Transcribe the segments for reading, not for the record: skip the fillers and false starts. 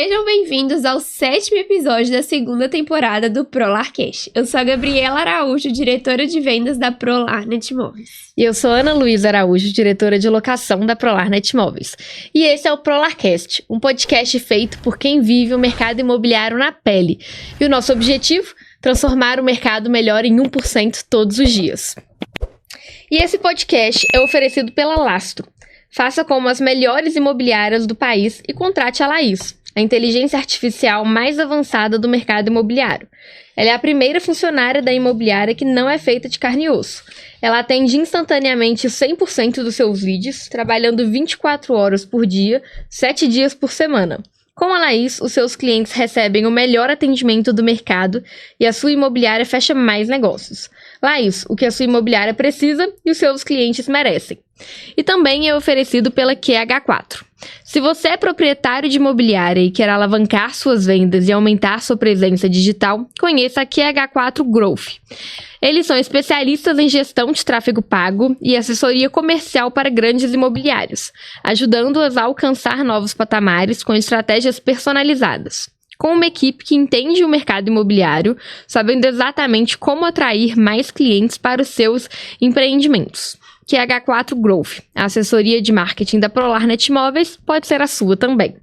Sejam bem-vindos ao 7º episódio da segunda temporada do ProLarCast. Eu sou a Gabriela Araújo, diretora de vendas da Prolar Netmóveis. E eu sou a Ana Luísa Araújo, diretora de locação da Prolar Netmóveis. E esse é o ProLarCast, um podcast feito por quem vive o mercado imobiliário na pele. E o nosso objetivo? Transformar o mercado melhor em 1% todos os dias. E esse podcast é oferecido pela Lastro. Faça como as melhores imobiliárias do país e contrate a Laís, a inteligência artificial mais avançada do mercado imobiliário. Ela é a primeira funcionária da imobiliária que não é feita de carne e osso. Ela atende instantaneamente 100% dos seus leads, trabalhando 24 horas por dia, 7 dias por semana. Com a Laís, os seus clientes recebem o melhor atendimento do mercado e a sua imobiliária fecha mais negócios. Laís, o que a sua imobiliária precisa e os seus clientes merecem. E também é oferecido pela QH4. Se você é proprietário de imobiliária e quer alavancar suas vendas e aumentar sua presença digital, conheça a QH4 Growth. Eles são especialistas em gestão de tráfego pago e assessoria comercial para grandes imobiliários, ajudando-as a alcançar novos patamares com estratégias personalizadas. Com uma equipe que entende o mercado imobiliário, sabendo exatamente como atrair mais clientes para os seus empreendimentos. QH4 Growth, a assessoria de marketing da Prolar Netmóveis, pode ser a sua também.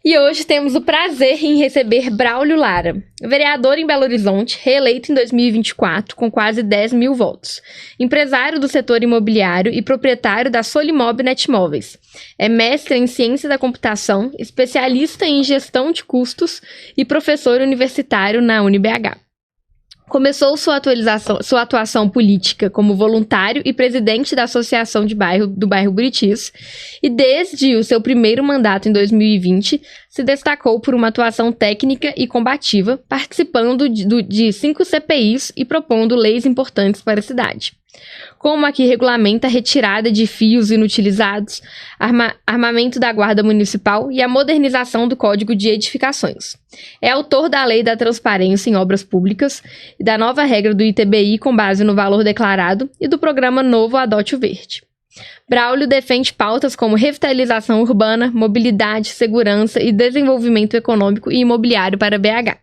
E hoje temos o prazer em receber Braulio Lara, vereador em Belo Horizonte, reeleito em 2024 com quase 10 mil votos. Empresário do setor imobiliário e proprietário da Solimob Netmóveis. É mestre em ciência da computação, especialista em gestão de custos e professor universitário na UniBH. Começou sua atuação política como voluntário e presidente da Associação do Bairro Buritis, e desde o seu primeiro mandato em 2020, se destacou por uma atuação técnica e combativa, participando de 5 CPIs e propondo leis importantes para a cidade, como a que regulamenta a retirada de fios inutilizados, armamento da Guarda Municipal e a modernização do Código de Edificações. É autor da Lei da Transparência em Obras Públicas e da nova regra do ITBI com base no valor declarado e do programa Novo Adote o Verde. Braulio defende pautas como revitalização urbana, mobilidade, segurança e desenvolvimento econômico e imobiliário para BH.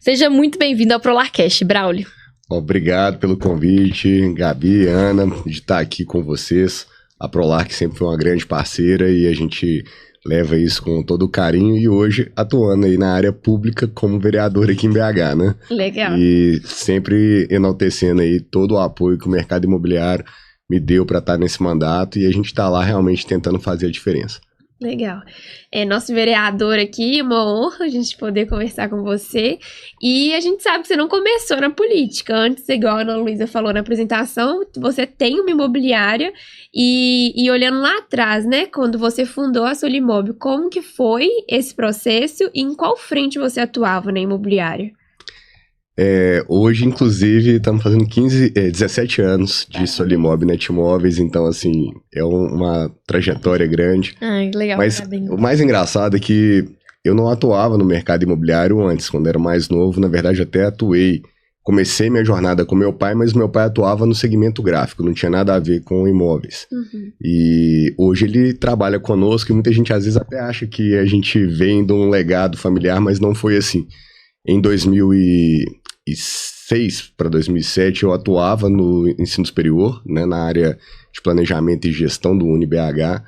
Seja muito bem-vindo ao ProLarCast, Braulio. Obrigado pelo convite, Gabi, Ana, de estar aqui com vocês. A Prolar, que sempre foi uma grande parceira, e a gente leva isso com todo o carinho, e hoje atuando aí na área pública como vereador aqui em BH, né? Legal. E sempre enaltecendo aí todo o apoio que o mercado imobiliário me deu para estar nesse mandato, e a gente está lá realmente tentando fazer a diferença. Legal. Nosso vereador aqui, uma honra a gente poder conversar com você. E a gente sabe que você não começou na política. Antes, igual a Ana Luísa falou na apresentação, você tem uma imobiliária. E olhando lá atrás, né, quando você fundou a Solimob, como que foi esse processo e em qual frente você atuava na imobiliária? Hoje, inclusive, estamos fazendo 17 anos de Solimob Netmóveis, então, assim, é uma trajetória grande. Legal. Mas parabéns. O mais engraçado é que eu não atuava no mercado imobiliário antes, quando era mais novo. Na verdade, até comecei minha jornada com meu pai, mas meu pai atuava no segmento gráfico, não tinha nada a ver com imóveis. Uhum. E hoje ele trabalha conosco, e muita gente às vezes até acha que a gente vem de um legado familiar, mas não foi assim. Em 2006 para 2007, eu atuava no ensino superior, né, na área de planejamento e gestão do UniBH,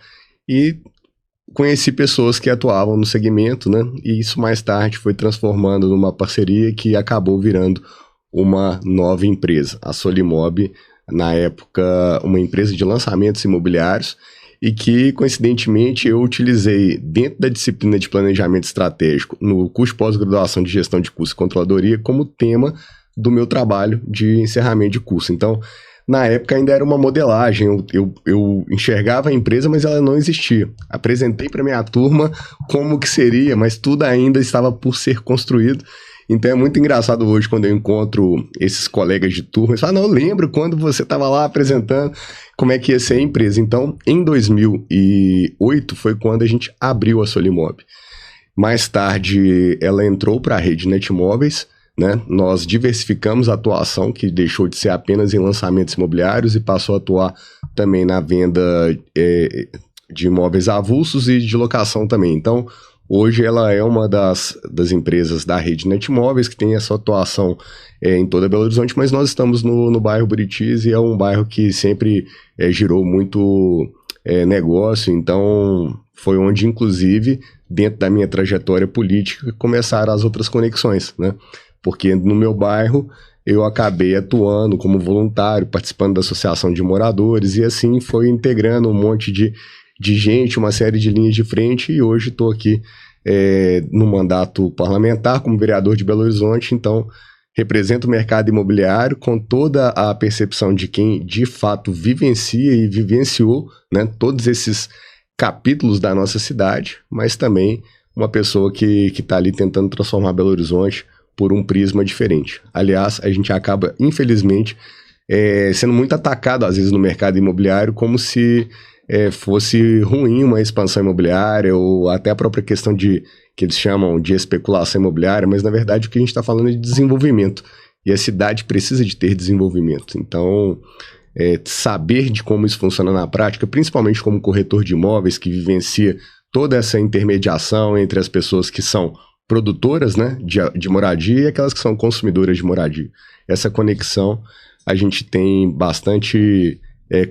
e conheci pessoas que atuavam no segmento, né, e isso mais tarde foi transformando numa parceria que acabou virando uma nova empresa, a Solimob, na época uma empresa de lançamentos imobiliários, e que, coincidentemente, eu utilizei dentro da disciplina de planejamento estratégico no curso de pós-graduação de gestão de curso e controladoria como tema do meu trabalho de encerramento de curso. Então, na época ainda era uma modelagem, eu enxergava a empresa, mas ela não existia. Apresentei para minha turma como que seria, mas tudo ainda estava por ser construído. Então é muito engraçado hoje quando eu encontro esses colegas de turma, eles falam, não, eu lembro quando você estava lá apresentando como é que ia ser a empresa. Então, em 2008 foi quando a gente abriu a Solimob. Mais tarde, ela entrou para a rede Netmóveis, né? Nós diversificamos a atuação, que deixou de ser apenas em lançamentos imobiliários e passou a atuar também na venda de imóveis avulsos e de locação também. Então, Hoje ela é uma das empresas da rede Netmóveis, que tem essa atuação em toda Belo Horizonte, mas nós estamos no bairro Buritis, e é um bairro que sempre girou muito negócio, então foi onde, inclusive, dentro da minha trajetória política, começaram as outras conexões, né? Porque no meu bairro eu acabei atuando como voluntário, participando da associação de moradores, e assim foi integrando um monte de gente, uma série de linhas de frente, e hoje estou aqui no mandato parlamentar como vereador de Belo Horizonte, então represento o mercado imobiliário com toda a percepção de quem de fato vivencia e vivenciou, né, todos esses capítulos da nossa cidade, mas também uma pessoa que está ali tentando transformar Belo Horizonte por um prisma diferente. Aliás, a gente acaba, infelizmente, sendo muito atacado às vezes no mercado imobiliário como se fosse ruim uma expansão imobiliária, ou até a própria questão que eles chamam de especulação imobiliária, mas na verdade o que a gente está falando é de desenvolvimento, e a cidade precisa de ter desenvolvimento. Então, saber de como isso funciona na prática, principalmente como corretor de imóveis que vivencia toda essa intermediação entre as pessoas que são produtoras, né, de moradia, e aquelas que são consumidoras de moradia. Essa conexão a gente tem bastante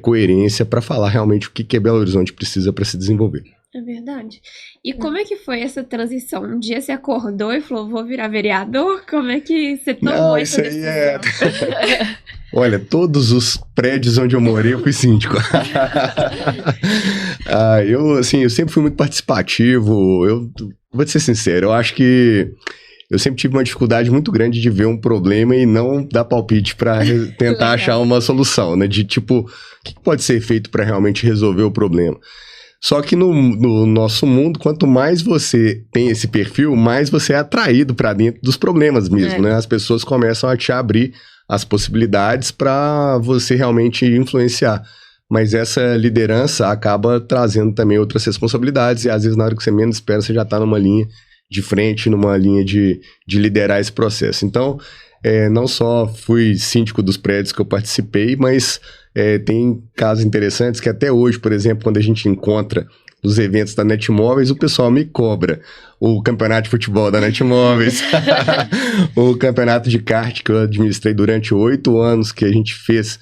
coerência para falar realmente o que Belo Horizonte precisa para se desenvolver. É verdade. E como é que foi essa transição? Um dia você acordou e falou, vou virar vereador? Como é que você tomou essa decisão? Olha, todos os prédios onde eu morei eu fui síndico. Eu sempre fui muito participativo. Eu vou te ser sincero, eu acho que eu sempre tive uma dificuldade muito grande de ver um problema e não dar palpite para tentar achar uma solução, né? De tipo, o que pode ser feito para realmente resolver o problema? Só que no nosso mundo, quanto mais você tem esse perfil, mais você é atraído para dentro dos problemas mesmo, né? As pessoas começam a te abrir as possibilidades para você realmente influenciar. Mas essa liderança acaba trazendo também outras responsabilidades, e às vezes na hora que você menos espera, você já está numa linha de frente, numa linha de liderar esse processo. Então, não só fui síndico dos prédios que eu participei, mas tem casos interessantes que até hoje, por exemplo, quando a gente encontra nos eventos da Netmóveis, o pessoal me cobra o campeonato de futebol da Netmóveis, o campeonato de kart que eu administrei durante 8 anos, que a gente fez.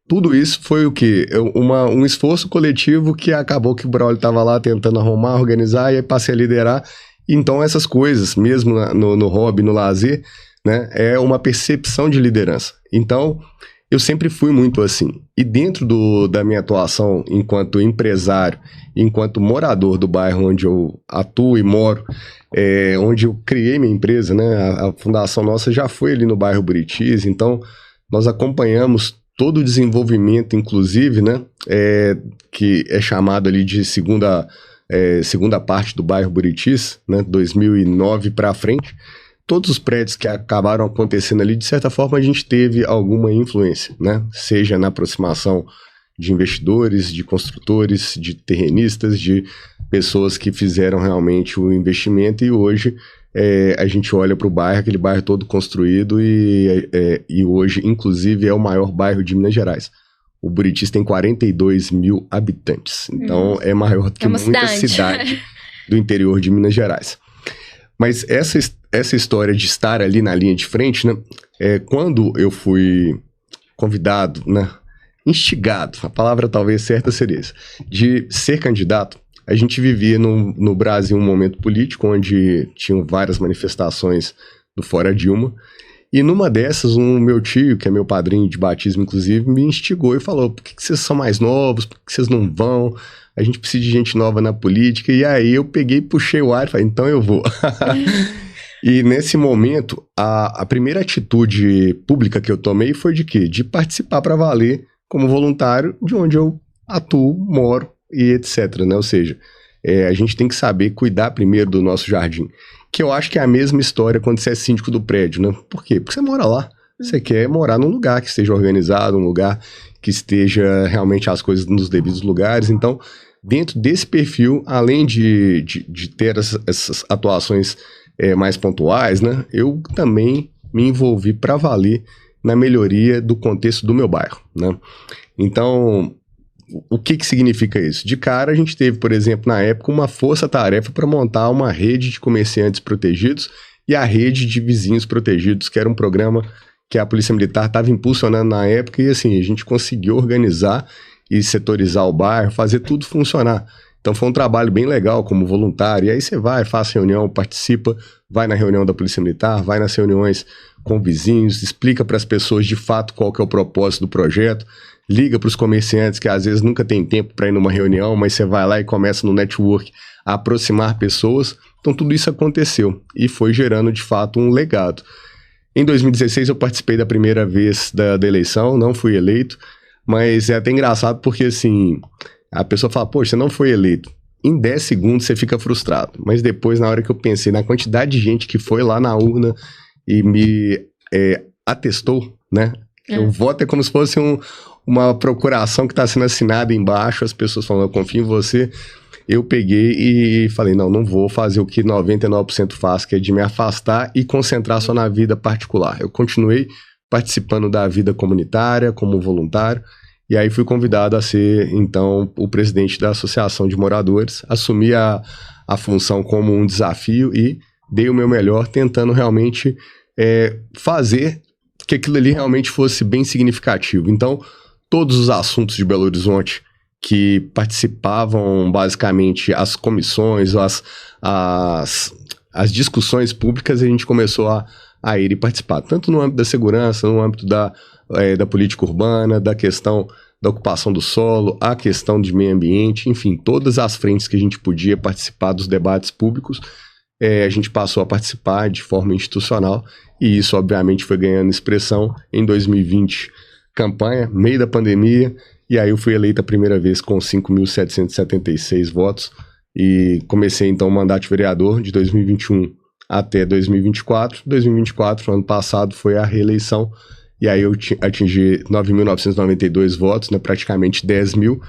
Tudo isso foi o quê? Um esforço coletivo que acabou que o Braulio estava lá tentando arrumar, organizar, e aí passei a liderar. Então essas coisas, mesmo no hobby, no lazer, né, é uma percepção de liderança. Então, eu sempre fui muito assim. E dentro da minha atuação enquanto empresário, enquanto morador do bairro onde eu atuo e moro, onde eu criei minha empresa, né, a fundação nossa já foi ali no bairro Buritis, então nós acompanhamos todo o desenvolvimento, inclusive, né, que é chamado ali de segunda parte do bairro Buritis, né, 2009 para frente. Todos os prédios que acabaram acontecendo ali, de certa forma, a gente teve alguma influência, né? Seja na aproximação de investidores, de construtores, de terrenistas, de pessoas que fizeram realmente o investimento, e hoje a gente olha para o bairro, aquele bairro todo construído, e hoje, inclusive, é o maior bairro de Minas Gerais. O Buritis tem 42 mil habitantes, então é maior do que muita cidade do interior de Minas Gerais. Mas essa história de estar ali na linha de frente, né? Quando eu fui convidado, né? Instigado, a palavra talvez certa seria essa, de ser candidato, a gente vivia no Brasil um momento político onde tinham várias manifestações do Fora Dilma, e numa dessas, meu tio, que é meu padrinho de batismo, inclusive, me instigou e falou: por que vocês são mais novos? Por que vocês não vão? A gente precisa de gente nova na política. E aí eu peguei, puxei o ar e falei: então eu vou. E nesse momento, a primeira atitude pública que eu tomei foi de quê? De participar para valer como voluntário de onde eu atuo, moro e etc, né? Ou seja, a gente tem que saber cuidar primeiro do nosso jardim. Que eu acho que é a mesma história quando você é síndico do prédio, né? Por quê? Porque você mora lá. Você quer morar num lugar que esteja organizado, um lugar que esteja realmente as coisas nos devidos lugares. Então, dentro desse perfil, além de ter essas atuações mais pontuais, né? Eu também me envolvi para valer na melhoria do contexto do meu bairro, né? Então, o que significa isso? De cara, a gente teve, por exemplo, na época, uma força-tarefa para montar uma rede de comerciantes protegidos e a rede de vizinhos protegidos, que era um programa que a Polícia Militar estava impulsionando na época, e assim, a gente conseguiu organizar e setorizar o bairro, fazer tudo funcionar. Então foi um trabalho bem legal como voluntário, e aí você vai, faz reunião, participa, vai na reunião da Polícia Militar, vai nas reuniões com vizinhos, explica para as pessoas de fato qual que é o propósito do projeto, liga para os comerciantes que às vezes nunca tem tempo para ir numa reunião, mas você vai lá e começa no network a aproximar pessoas. Então tudo isso aconteceu e foi gerando de fato um legado. Em 2016 eu participei da primeira vez da eleição, não fui eleito, mas é até engraçado porque assim, a pessoa fala, poxa, você não foi eleito. Em 10 segundos você fica frustrado, mas depois na hora que eu pensei na quantidade de gente que foi lá na urna e me atestou, né? O voto é como se fosse uma procuração que está sendo assinada embaixo, as pessoas falam, eu confio em você. Eu peguei e falei, não vou fazer o que 99% faz, que é de me afastar e concentrar só na vida particular. Eu continuei participando da vida comunitária como voluntário, e aí fui convidado a ser, então, o presidente da Associação de Moradores, assumi a função como um desafio e dei o meu melhor, tentando realmente fazer que aquilo ali realmente fosse bem significativo. Então, todos os assuntos de Belo Horizonte que participavam, basicamente, as comissões, as discussões públicas, a gente começou a ir e participar, tanto no âmbito da segurança, no âmbito da política urbana, da questão da ocupação do solo, a questão de meio ambiente, enfim, todas as frentes que a gente podia participar dos debates públicos, a gente passou a participar de forma institucional, e isso, obviamente, foi ganhando expressão em 2020, campanha, meio da pandemia, e aí eu fui eleito a primeira vez com 5.776 votos, e comecei, então, o mandato de vereador de 2021 até 2024. 2024, ano passado, foi a reeleição, e aí eu atingi 9.992 votos, né, praticamente 10 mil,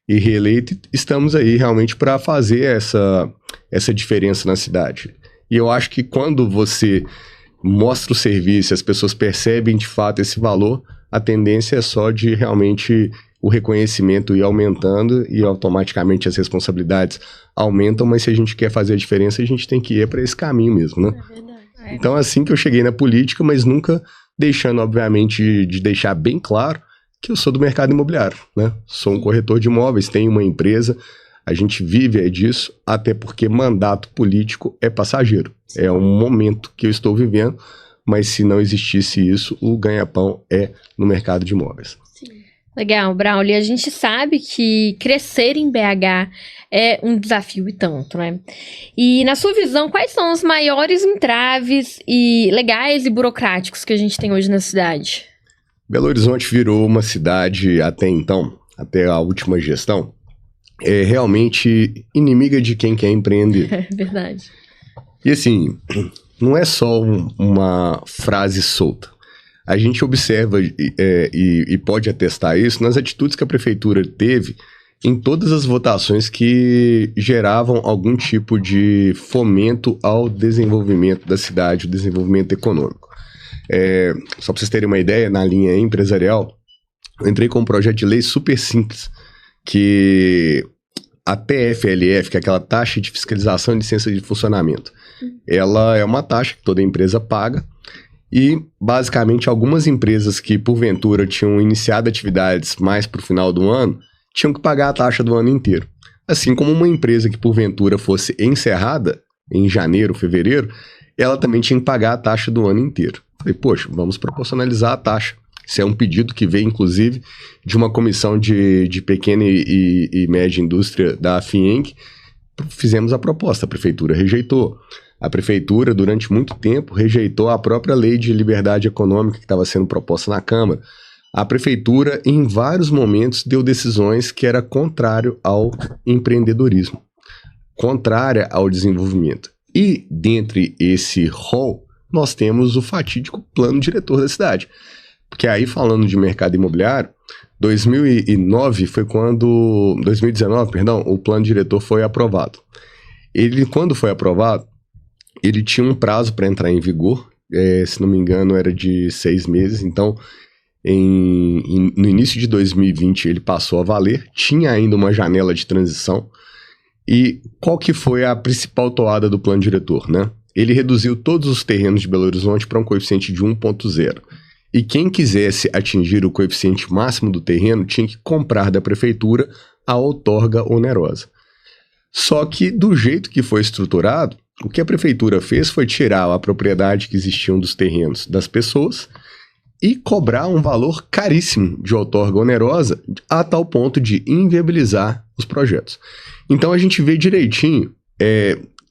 e reeleito. Estamos aí realmente para fazer essa diferença na cidade. E eu acho que quando você mostra o serviço, as pessoas percebem de fato esse valor, a tendência é só de realmente o reconhecimento ir aumentando e automaticamente as responsabilidades aumentam, mas se a gente quer fazer a diferença, a gente tem que ir para esse caminho mesmo, né? É verdade. Então, assim que eu cheguei na política, mas nunca deixando, obviamente, de deixar bem claro que eu sou do mercado imobiliário, né? Sou um corretor de imóveis, tenho uma empresa, a gente vive disso, até porque mandato político é passageiro. É um momento que eu estou vivendo, mas se não existisse isso, o ganha-pão é no mercado de imóveis. Legal, Braulio. A gente sabe que crescer em BH é um desafio e tanto, né? E na sua visão, quais são os maiores entraves legais e burocráticos que a gente tem hoje na cidade? Belo Horizonte virou uma cidade até então, até a última gestão, realmente inimiga de quem quer empreender. É verdade. E assim, não é só uma frase solta. A gente observa e pode atestar isso nas atitudes que a prefeitura teve em todas as votações que geravam algum tipo de fomento ao desenvolvimento da cidade, o desenvolvimento econômico. Só para vocês terem uma ideia, na linha empresarial, eu entrei com um projeto de lei super simples, que a TFLF, que é aquela taxa de fiscalização e licença de funcionamento, ela é uma taxa que toda empresa paga, e basicamente algumas empresas que porventura tinham iniciado atividades mais para o final do ano, tinham que pagar a taxa do ano inteiro. Assim como uma empresa que porventura fosse encerrada em janeiro, fevereiro, ela também tinha que pagar a taxa do ano inteiro. Falei, poxa, vamos proporcionalizar a taxa. Isso é um pedido que veio, inclusive, de uma comissão de pequena e média indústria da FIENG. Fizemos a proposta, a prefeitura rejeitou. A prefeitura, durante muito tempo, rejeitou a própria lei de liberdade econômica que estava sendo proposta na Câmara. A prefeitura, em vários momentos, deu decisões que era contrário ao empreendedorismo, contrária ao desenvolvimento. E, dentre esse rol, nós temos o fatídico plano diretor da cidade. Porque aí, falando de mercado imobiliário, 2019 foi quando... 2019, perdão, o plano diretor foi aprovado. Ele, quando foi aprovado, ele tinha um prazo para entrar em vigor, se não me engano era de 6 meses, então no início de 2020 ele passou a valer, tinha ainda uma janela de transição. E qual que foi a principal toada do plano diretor, né? Ele reduziu todos os terrenos de Belo Horizonte para um coeficiente de 1,0. E quem quisesse atingir o coeficiente máximo do terreno tinha que comprar da prefeitura a outorga onerosa. Só que do jeito que foi estruturado, o que a prefeitura fez foi tirar a propriedade que existiam dos terrenos das pessoas e cobrar um valor caríssimo de outorga onerosa a tal ponto de inviabilizar os projetos. Então a gente vê direitinho,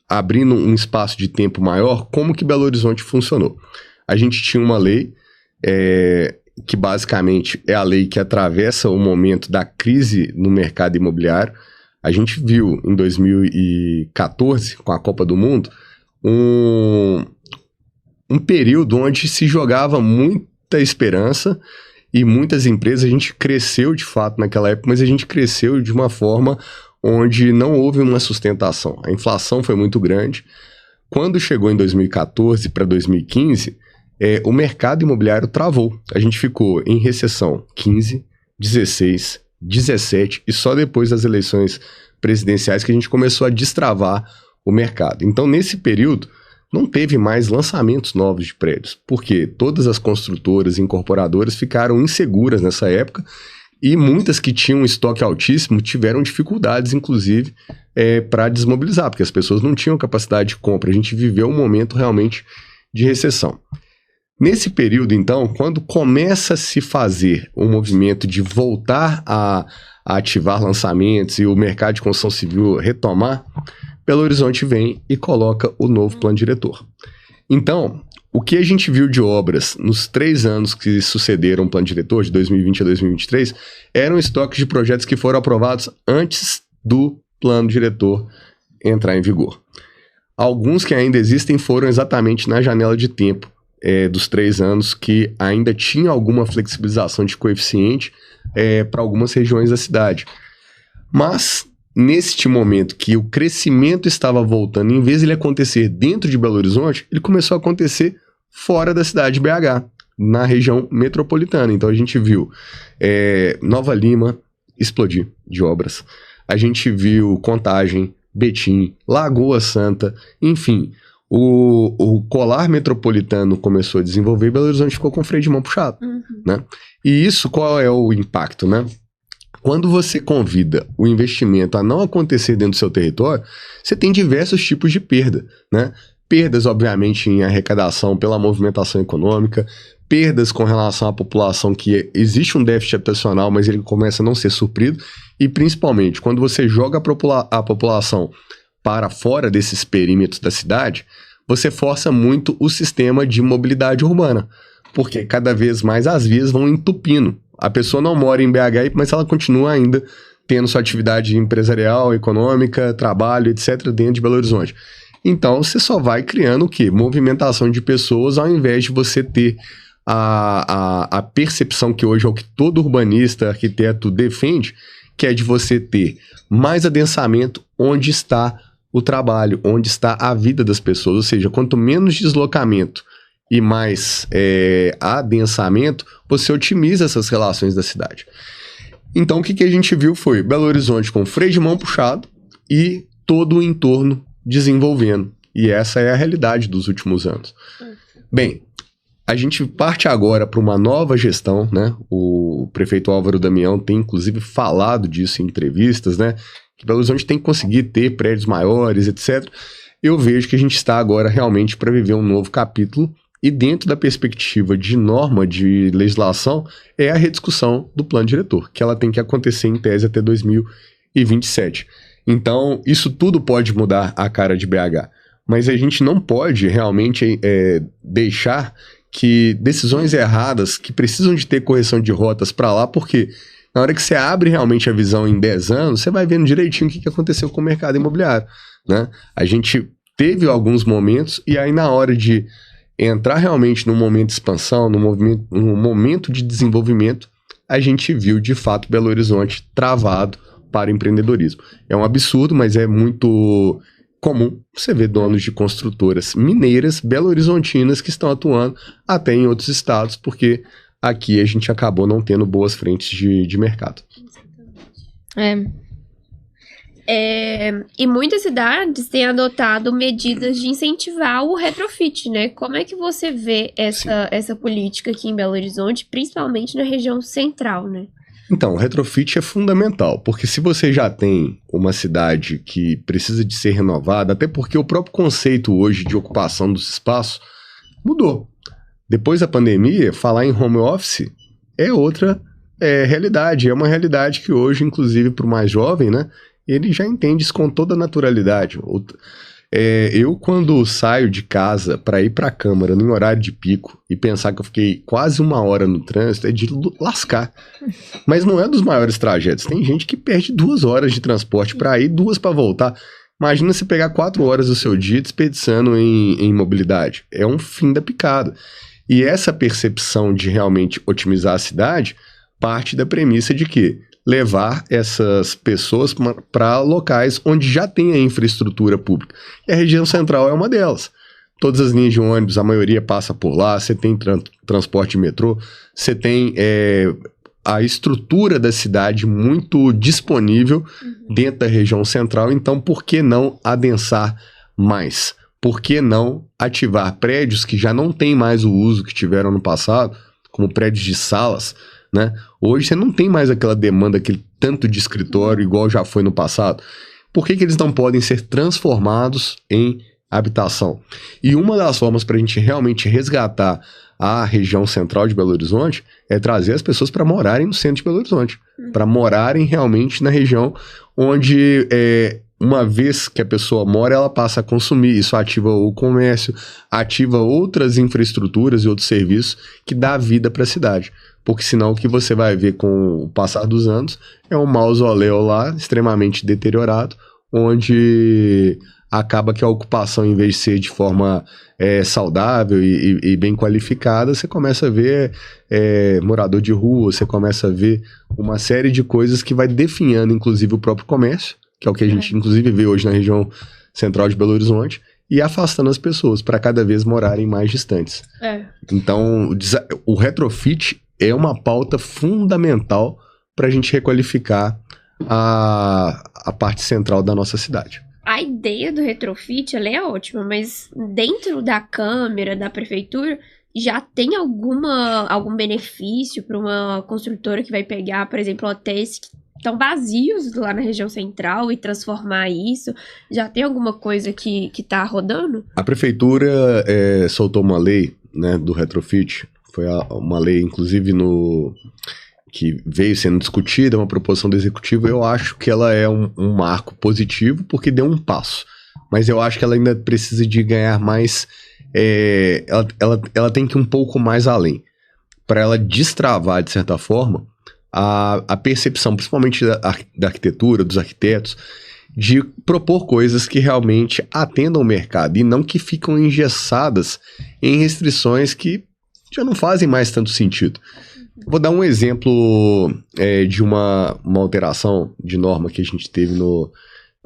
abrindo um espaço de tempo maior, como que Belo Horizonte funcionou. A gente tinha uma lei, que basicamente é a lei que atravessa o momento da crise no mercado imobiliário. A gente viu em 2014, com a Copa do Mundo, um período onde se jogava muita esperança e muitas empresas, a gente cresceu de fato naquela época, mas a gente cresceu de uma forma onde não houve uma sustentação. A inflação foi muito grande. Quando chegou em 2014 para 2015, o mercado imobiliário travou. A gente ficou em recessão 15, 16, 17 e só depois das eleições presidenciais que a gente começou a destravar o mercado. Então, nesse período, não teve mais lançamentos novos de prédios, porque todas as construtoras e incorporadoras ficaram inseguras nessa época e muitas que tinham um estoque altíssimo tiveram dificuldades, inclusive, para desmobilizar, porque as pessoas não tinham capacidade de compra. A gente viveu um momento realmente de recessão. Nesse período, então, quando começa a se fazer um movimento de voltar a ativar lançamentos e o mercado de construção civil retomar, Belo Horizonte vem e coloca o novo plano diretor. Então, o que a gente viu de obras nos 3 anos que sucederam o plano diretor, de 2020 a 2023, eram estoques de projetos que foram aprovados antes do plano diretor entrar em vigor. Alguns que ainda existem foram exatamente na janela de tempo dos 3 anos, que ainda tinha alguma flexibilização de coeficiente para algumas regiões da cidade. Mas, neste momento que o crescimento estava voltando, em vez de ele acontecer dentro de Belo Horizonte, ele começou a acontecer fora da cidade de BH, na região metropolitana. Então a gente viu Nova Lima explodir de obras. A gente viu Contagem, Betim, Lagoa Santa, enfim. O colar metropolitano começou a desenvolver e Belo Horizonte ficou com o freio de mão puxado, né? E isso, qual é o impacto, né? Quando você convida o investimento a não acontecer dentro do seu território, você tem diversos tipos de perda, né? Perdas, obviamente, em arrecadação pela movimentação econômica, perdas com relação à população, que existe um déficit habitacional, mas ele começa a não ser suprido, e principalmente, quando você joga a população para fora desses perímetros da cidade, você força muito o sistema de mobilidade urbana, porque cada vez mais as vias vão entupindo. A pessoa não mora em BH, mas ela continua ainda tendo sua atividade empresarial, econômica, trabalho, etc., dentro de Belo Horizonte. Então, você só vai criando o quê? Movimentação de pessoas, ao invés de você ter a percepção que hoje é o que todo urbanista, arquiteto defende, que é de você ter mais adensamento onde está o trabalho, onde está a vida das pessoas. Ou seja, quanto menos deslocamento e mais adensamento, você otimiza essas relações da cidade. Então, o que a gente viu foi Belo Horizonte com freio de mão puxado e todo o entorno desenvolvendo. E essa é a realidade dos últimos anos. Bem, a gente parte agora para uma nova gestão, né? O prefeito Álvaro Damião tem, inclusive, falado disso em entrevistas, né? Que Belo Horizonte tem que conseguir ter prédios maiores, etc. Eu vejo que a gente está agora realmente para viver um novo capítulo e dentro da perspectiva de norma de legislação é a rediscussão do plano diretor, que ela tem que acontecer em tese até 2027. Então, isso tudo pode mudar a cara de BH, mas a gente não pode realmente deixar que decisões erradas que precisam de ter correção de rotas para lá, porque na hora que você abre realmente a visão em 10 anos, você vai vendo direitinho o que aconteceu com o mercado imobiliário, né? A gente teve alguns momentos e aí na hora de entrar realmente num momento de expansão, num momento de desenvolvimento, a gente viu de fato Belo Horizonte travado para o empreendedorismo. É um absurdo, mas é muito comum você ver donos de construtoras mineiras belo-horizontinas que estão atuando até em outros estados, porque aqui a gente acabou não tendo boas frentes de mercado. E muitas cidades têm adotado medidas de incentivar o retrofit, né? Como é que você vê essa política aqui em Belo Horizonte, principalmente na região central, né? Então, o retrofit é fundamental, porque se você já tem uma cidade que precisa de ser renovada, até porque o próprio conceito hoje de ocupação dos espaços mudou. Depois da pandemia, falar em home office é outra realidade. É uma realidade que hoje, inclusive para o mais jovem, né, ele já entende isso com toda naturalidade. Eu, quando saio de casa para ir para a Câmara no horário de pico e pensar que eu fiquei quase 1 hora no trânsito, é de lascar. Mas não é dos maiores trajetos. Tem gente que perde 2 horas de transporte para ir, 2 para voltar. Imagina você pegar 4 horas do seu dia desperdiçando em mobilidade. É um fim da picada. E essa percepção de realmente otimizar a cidade parte da premissa de que levar essas pessoas para locais onde já tem a infraestrutura pública. E a região central é uma delas. Todas as linhas de ônibus, a maioria passa por lá, você tem transporte de metrô, você tem a estrutura da cidade muito disponível dentro da região central, então por que não adensar mais? Por que não ativar prédios que já não têm mais o uso que tiveram no passado, como prédios de salas, né? Hoje você não tem mais aquela demanda, aquele tanto de escritório igual já foi no passado. Por que eles não podem ser transformados em habitação? E uma das formas para a gente realmente resgatar a região central de Belo Horizonte é trazer as pessoas para morarem no centro de Belo Horizonte, para morarem realmente na região onde uma vez que a pessoa mora, ela passa a consumir. Isso ativa o comércio, ativa outras infraestruturas e outros serviços que dá vida para a cidade. Porque senão o que você vai ver com o passar dos anos é um mausoléu lá, extremamente deteriorado, onde acaba que a ocupação, em vez de ser de forma saudável e bem qualificada, você começa a ver morador de rua, você começa a ver uma série de coisas que vai definhando, inclusive, o próprio comércio, que é o que a gente, inclusive, vê hoje na região central de Belo Horizonte, e afastando as pessoas para cada vez morarem mais distantes. Então, o retrofit é uma pauta fundamental para a gente requalificar a parte central da nossa cidade. A ideia do retrofit, ela é ótima, mas dentro da Câmara, da Prefeitura, já tem algum benefício para uma construtora que vai pegar, por exemplo, hotéis que estão vazios lá na região central e transformar isso? Já tem alguma coisa que está rodando? A Prefeitura soltou uma lei, né, do retrofit. Foi uma lei, inclusive, que veio sendo discutida, uma proposição do Executivo. Eu acho que ela é um marco positivo, porque deu um passo. Mas eu acho que ela ainda precisa de ganhar mais... ela tem que ir um pouco mais além. Para ela destravar, de certa forma, a percepção, principalmente da arquitetura, dos arquitetos, de propor coisas que realmente atendam o mercado e não que ficam engessadas em restrições que já não fazem mais tanto sentido. Vou dar um exemplo de uma alteração de norma que a gente teve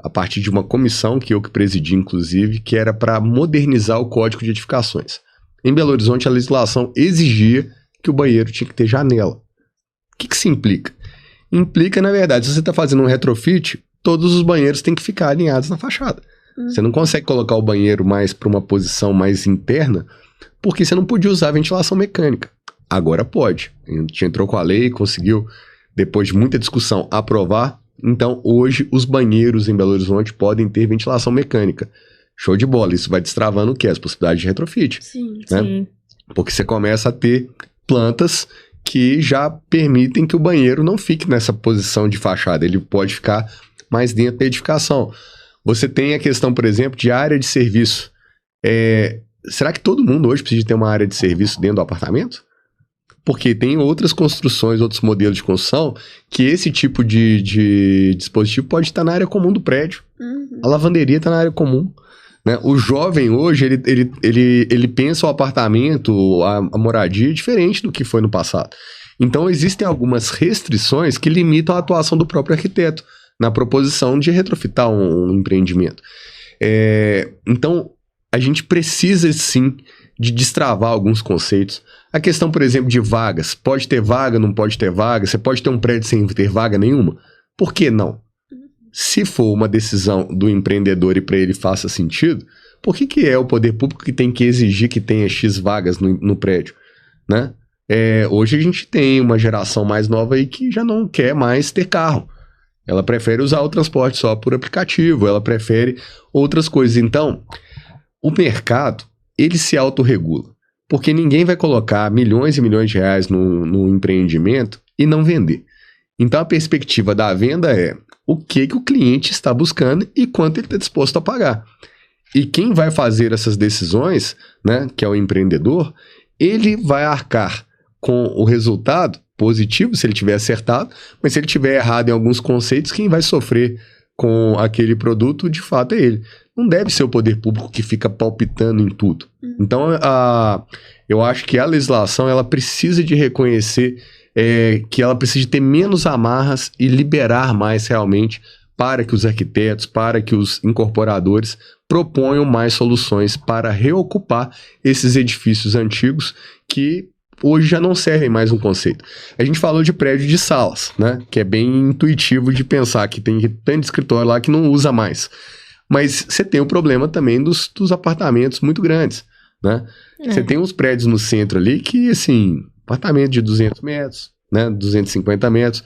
a partir de uma comissão que eu que presidi, inclusive, que era para modernizar o Código de Edificações. Em Belo Horizonte, a legislação exigia que o banheiro tinha que ter janela. O que isso implica? Implica, na verdade, se você está fazendo um retrofit, todos os banheiros têm que ficar alinhados na fachada. Você não consegue colocar o banheiro mais para uma posição mais interna, porque você não podia usar ventilação mecânica. Agora pode. A gente entrou com a lei, conseguiu, depois de muita discussão, aprovar. Então, hoje, os banheiros em Belo Horizonte podem ter ventilação mecânica. Show de bola. Isso vai destravando o quê? As possibilidades de retrofit. Sim, né? sim. Porque você começa a ter plantas que já permitem que o banheiro não fique nessa posição de fachada. Ele pode ficar mais dentro da edificação. Você tem a questão, por exemplo, de área de serviço. Será que todo mundo hoje precisa ter uma área de serviço dentro do apartamento? Porque tem outras construções, outros modelos de construção, que esse tipo de dispositivo pode estar na área comum do prédio. A lavanderia está na área comum. Né? O jovem hoje, ele pensa o apartamento, a moradia diferente do que foi no passado. Então, existem algumas restrições que limitam a atuação do próprio arquiteto na proposição de retrofitar um empreendimento. Então, a gente precisa, sim, de destravar alguns conceitos. A questão, por exemplo, de vagas. Pode ter vaga, não pode ter vaga? Você pode ter um prédio sem ter vaga nenhuma? Por que não? Se for uma decisão do empreendedor e para ele faça sentido, por que é o poder público que tem que exigir que tenha X vagas no prédio, né? Hoje a gente tem uma geração mais nova aí que já não quer mais ter carro. Ela prefere usar o transporte só por aplicativo, ela prefere outras coisas. Então, o mercado, ele se autorregula, porque ninguém vai colocar milhões e milhões de reais no empreendimento e não vender. Então, a perspectiva da venda é o que o cliente está buscando e quanto ele está disposto a pagar. E quem vai fazer essas decisões, né, que é o empreendedor, ele vai arcar com o resultado positivo, se ele tiver acertado, mas se ele tiver errado em alguns conceitos, quem vai sofrer com aquele produto, de fato, é ele. Não deve ser o poder público que fica palpitando em tudo. Então, eu acho que a legislação ela precisa de reconhecer que ela precisa de ter menos amarras e liberar mais realmente para que os arquitetos, para que os incorporadores proponham mais soluções para reocupar esses edifícios antigos que hoje já não servem mais um conceito. A gente falou de prédio de salas, né? Que é bem intuitivo de pensar que tem tanto escritório lá que não usa mais. Mas você tem o problema também dos apartamentos muito grandes, né? Você tem uns prédios no centro ali que, assim, apartamento de 200 metros, né? 250 metros.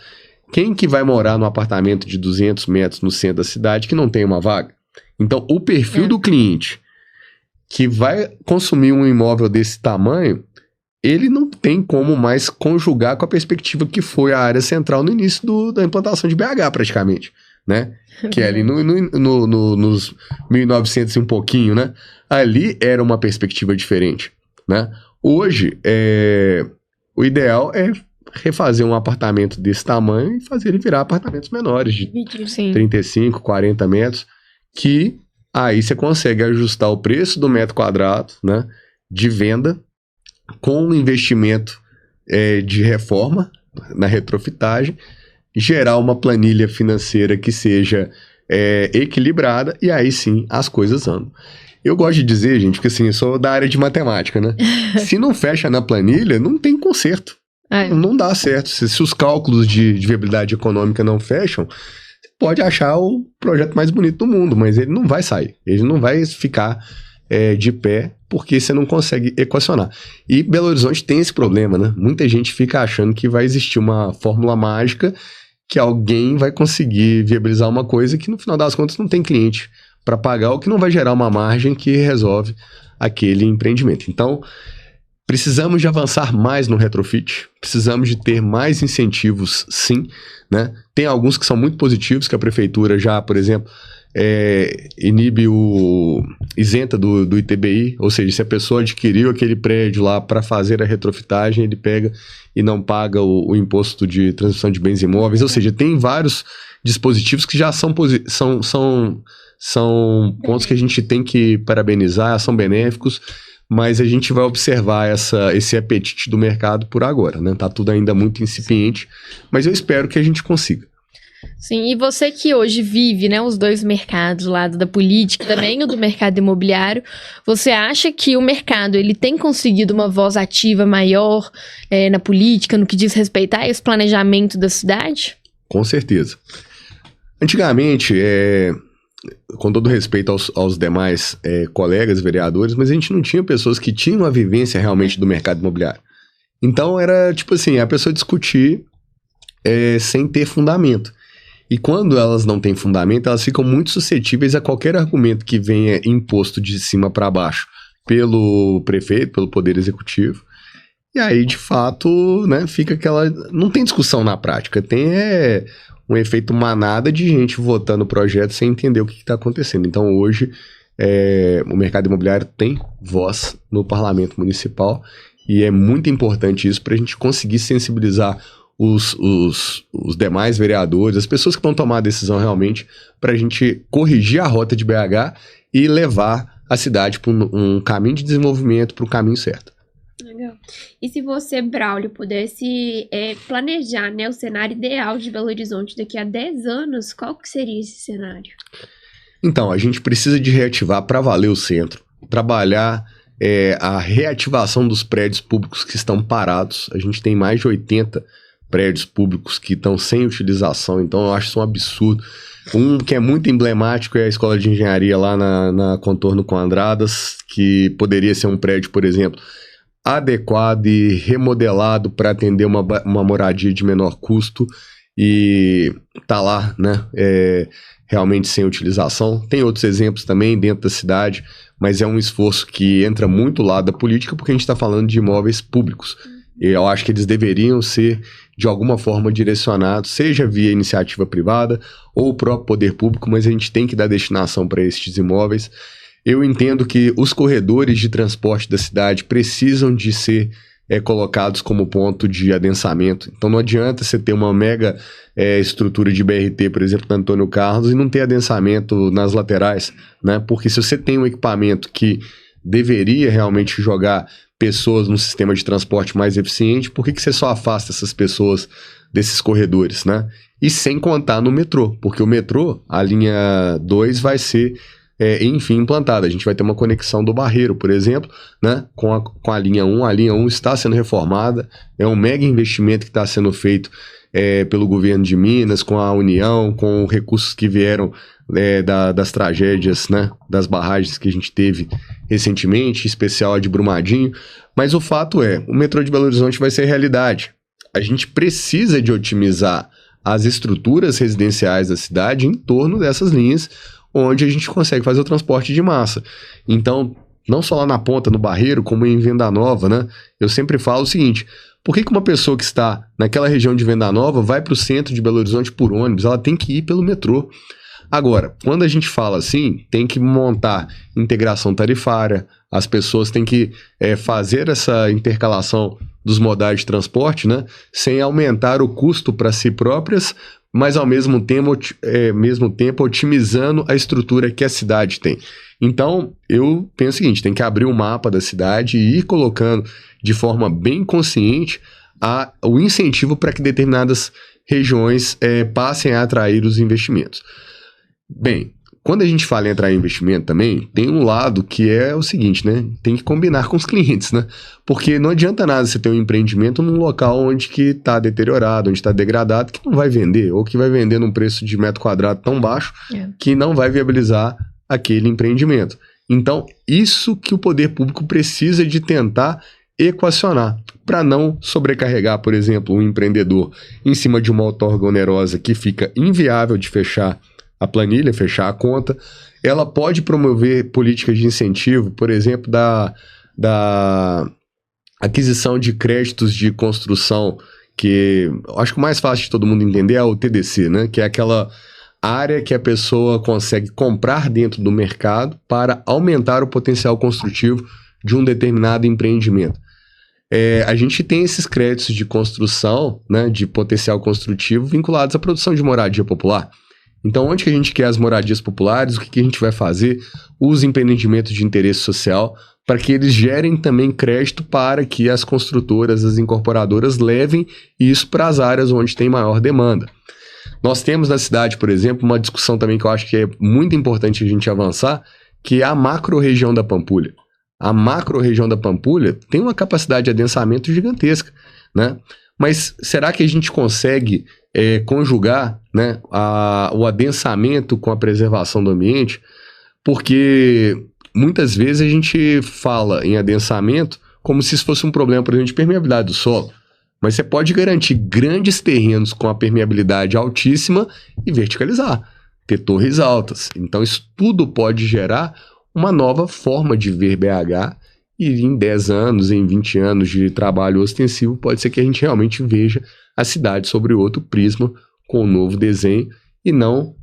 Quem que vai morar num apartamento de 200 metros no centro da cidade que não tem uma vaga? Então, o perfil do cliente que vai consumir um imóvel desse tamanho, ele não tem como mais conjugar com a perspectiva que foi a área central no início da implantação de BH, praticamente, né? Que é ali nos 1900 e um pouquinho, né? Ali era uma perspectiva diferente, né? Hoje, o ideal é refazer um apartamento desse tamanho e fazer ele virar apartamentos menores, de 35, 40 metros, que aí você consegue ajustar o preço do metro quadrado, né, de venda, com um investimento de reforma na retrofitagem, gerar uma planilha financeira que seja equilibrada, e aí sim as coisas andam. Eu gosto de dizer, gente, porque assim, eu sou da área de matemática, né? Se não fecha na planilha, não tem conserto. Não dá certo. Se os cálculos de viabilidade econômica não fecham, você pode achar o projeto mais bonito do mundo, mas ele não vai sair. Ele não vai ficar de pé, porque você não consegue equacionar. E Belo Horizonte tem esse problema, né? Muita gente fica achando que vai existir uma fórmula mágica que alguém vai conseguir viabilizar uma coisa que no final das contas não tem cliente para pagar, ou que não vai gerar uma margem que resolve aquele empreendimento. Então, precisamos de avançar mais no retrofit, precisamos de ter mais incentivos, sim, né? Tem alguns que são muito positivos, que a prefeitura já, por exemplo, inibe isenta do ITBI, ou seja, se a pessoa adquiriu aquele prédio lá para fazer a retrofitagem, ele pega e não paga o imposto de transmissão de bens imóveis, ou seja, tem vários dispositivos que já são pontos que a gente tem que parabenizar, são benéficos, mas a gente vai observar esse apetite do mercado por agora, né? Tá tudo ainda muito incipiente, mas eu espero que a gente consiga. Sim, e você que hoje vive, né, os dois mercados, o lado da política também, o do mercado imobiliário, você acha que o mercado ele tem conseguido uma voz ativa maior na política, no que diz respeito a esse planejamento da cidade? Com certeza. Antigamente, com todo respeito aos demais colegas vereadores, mas a gente não tinha pessoas que tinham a vivência realmente do mercado imobiliário. Então era tipo assim, a pessoa discutir sem ter fundamento. E quando elas não têm fundamento, elas ficam muito suscetíveis a qualquer argumento que venha imposto de cima para baixo pelo prefeito, pelo poder executivo. E aí, de fato, né, fica aquela... Não tem discussão na prática, tem um efeito manada de gente votando o projeto sem entender o que está acontecendo. Então, hoje, o mercado imobiliário tem voz no parlamento municipal e é muito importante isso para a gente conseguir sensibilizar os demais vereadores, as pessoas que vão tomar a decisão realmente, para a gente corrigir a rota de BH e levar a cidade para um caminho de desenvolvimento, para o caminho certo. Legal. E se você, Braulio, pudesse planejar, né, o cenário ideal de Belo Horizonte daqui a 10 anos, qual que seria esse cenário? Então, a gente precisa de reativar para valer o centro, trabalhar a reativação dos prédios públicos que estão parados. A gente tem mais de 80 prédios públicos que estão sem utilização, então eu acho isso um absurdo. Um que é muito emblemático é a Escola de Engenharia lá na Contorno com Andradas, que poderia ser um prédio, por exemplo, adequado e remodelado para atender uma moradia de menor custo, e tá lá, né, realmente sem utilização. Tem outros exemplos também dentro da cidade, mas é um esforço que entra muito lá da política, porque a gente está falando de imóveis públicos. E eu acho que eles deveriam ser, de alguma forma, direcionados, seja via iniciativa privada ou o próprio poder público, mas a gente tem que dar destinação para estes imóveis. Eu entendo que os corredores de transporte da cidade precisam de ser colocados como ponto de adensamento. Então não adianta você ter uma mega estrutura de BRT, por exemplo, na Antônio Carlos, e não ter adensamento nas laterais, né? Porque se você tem um equipamento que deveria realmente jogar pessoas num sistema de transporte mais eficiente, por que você só afasta essas pessoas desses corredores, né? E sem contar no metrô, porque o metrô, a linha 2 vai ser, enfim, implantada. A gente vai ter uma conexão do Barreiro, por exemplo, né, com a linha 1. A linha 1 está sendo reformada, é um mega investimento que está sendo feito pelo governo de Minas, com a União, com recursos que vieram das tragédias, né, das barragens que a gente teve recentemente, em especial a de Brumadinho. Mas o fato é, o metrô de Belo Horizonte vai ser realidade. A gente precisa de otimizar as estruturas residenciais da cidade em torno dessas linhas, onde a gente consegue fazer o transporte de massa. Então, não só lá na ponta, no Barreiro, como em Venda Nova, né? Eu sempre falo o seguinte: por que uma pessoa que está naquela região de Venda Nova vai para o centro de Belo Horizonte por ônibus? Ela tem que ir pelo metrô. Agora, quando a gente fala assim, tem que montar integração tarifária, as pessoas têm que fazer essa intercalação dos modais de transporte, né, sem aumentar o custo para si próprias, mas ao mesmo tempo otimizando a estrutura que a cidade tem. Então, eu penso o seguinte: tem que abrir o mapa da cidade e ir colocando de forma bem consciente o incentivo para que determinadas regiões passem a atrair os investimentos. Bem, quando a gente fala em atrair investimento também, tem um lado que é o seguinte, né? Tem que combinar com os clientes, né? Porque não adianta nada você ter um empreendimento num local onde que está deteriorado, onde está degradado, que não vai vender, ou que vai vender num preço de metro quadrado tão baixo que não vai viabilizar aquele empreendimento. Então, isso que o poder público precisa de tentar equacionar, para não sobrecarregar, por exemplo, um empreendedor em cima de uma outorga onerosa que fica inviável de fechar a planilha, fechar a conta. Ela pode promover políticas de incentivo, por exemplo, da aquisição de créditos de construção, que eu acho que o mais fácil de todo mundo entender é o TDC, né? Que é aquela área que a pessoa consegue comprar dentro do mercado para aumentar o potencial construtivo de um determinado empreendimento. A gente tem esses créditos de construção, né, de potencial construtivo vinculados à produção de moradia popular. Então, onde que a gente quer as moradias populares? O que a gente vai fazer? Os empreendimentos de interesse social, para que eles gerem também crédito para que as construtoras, as incorporadoras levem isso para as áreas onde tem maior demanda. Nós temos na cidade, por exemplo, uma discussão também que eu acho que é muito importante a gente avançar, que é a macro-região da Pampulha. A macro-região da Pampulha tem uma capacidade de adensamento gigantesca, né? Mas será que a gente consegue conjugar, né, o adensamento com a preservação do ambiente? Porque muitas vezes a gente fala em adensamento como se isso fosse um problema, por exemplo, de permeabilidade do solo. Mas você pode garantir grandes terrenos com a permeabilidade altíssima e verticalizar, ter torres altas. Então isso tudo pode gerar uma nova forma de ver BH, e em 10 anos, em 20 anos de trabalho ostensivo, pode ser que a gente realmente veja a cidade sobre outro prisma, com um novo desenho, e não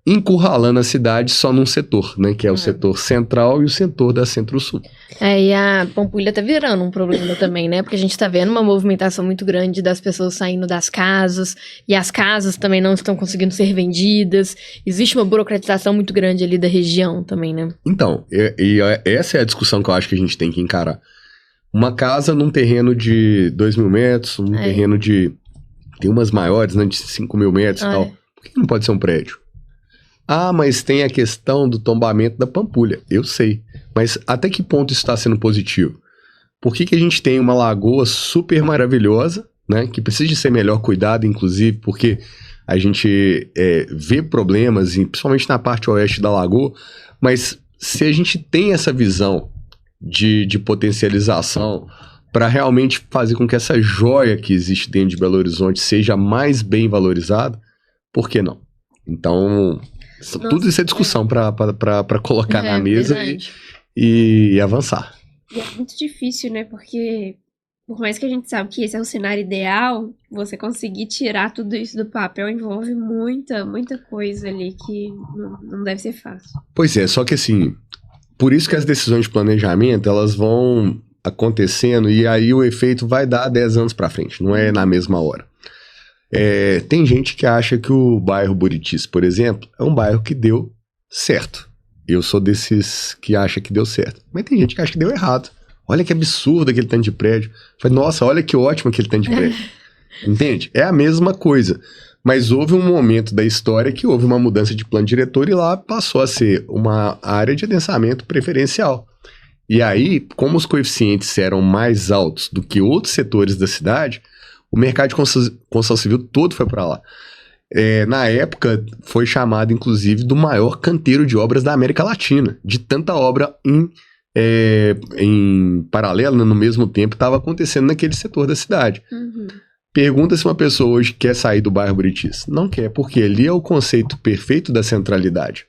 encurralando a cidade só num setor, né? Que é o setor central e o setor da Centro-Sul. E a Pampulha tá virando um problema também, né? Porque a gente tá vendo uma movimentação muito grande das pessoas saindo das casas, e as casas também não estão conseguindo ser vendidas. Existe uma burocratização muito grande ali da região também, né? Então, essa é a discussão que eu acho que a gente tem que encarar. Uma casa num terreno de 2.000 metros, um terreno de... Tem umas maiores, né? De 5.000 metros e tal. Por que não pode ser um prédio? Ah, mas tem a questão do tombamento da Pampulha. Eu sei. Mas até que ponto isso está sendo positivo? Por que a gente tem uma lagoa super maravilhosa, né? Que precisa de ser melhor cuidada, inclusive, porque a gente vê problemas, principalmente na parte oeste da lagoa, mas se a gente tem essa visão de potencialização para realmente fazer com que essa joia que existe dentro de Belo Horizonte seja mais bem valorizada, por que não? Então, tudo isso é discussão para colocar na mesa e avançar. E é muito difícil, né? Porque por mais que a gente sabe que esse é o cenário ideal, você conseguir tirar tudo isso do papel envolve muita coisa ali que não deve ser fácil. Pois é, só que assim, por isso que as decisões de planejamento, elas vão acontecendo e aí o efeito vai dar 10 anos para frente, não é na mesma hora. Tem gente que acha que o bairro Buritis, por exemplo, é um bairro que deu certo. Eu sou desses que acha que deu certo. Mas tem gente que acha que deu errado. Olha que absurdo aquele tanto de prédio. Falei, nossa, olha que ótimo aquele tanto de prédio. Entende? É a mesma coisa. Mas houve um momento da história que houve uma mudança de plano diretor e lá passou a ser uma área de adensamento preferencial. E aí, como os coeficientes eram mais altos do que outros setores da cidade, o mercado de construção civil todo foi para lá. Na época, foi chamado, inclusive, do maior canteiro de obras da América Latina. De tanta obra em paralelo, no mesmo tempo, estava acontecendo naquele setor da cidade. Uhum. Pergunta se uma pessoa hoje quer sair do bairro Buritis. Não quer, porque ali é o conceito perfeito da centralidade.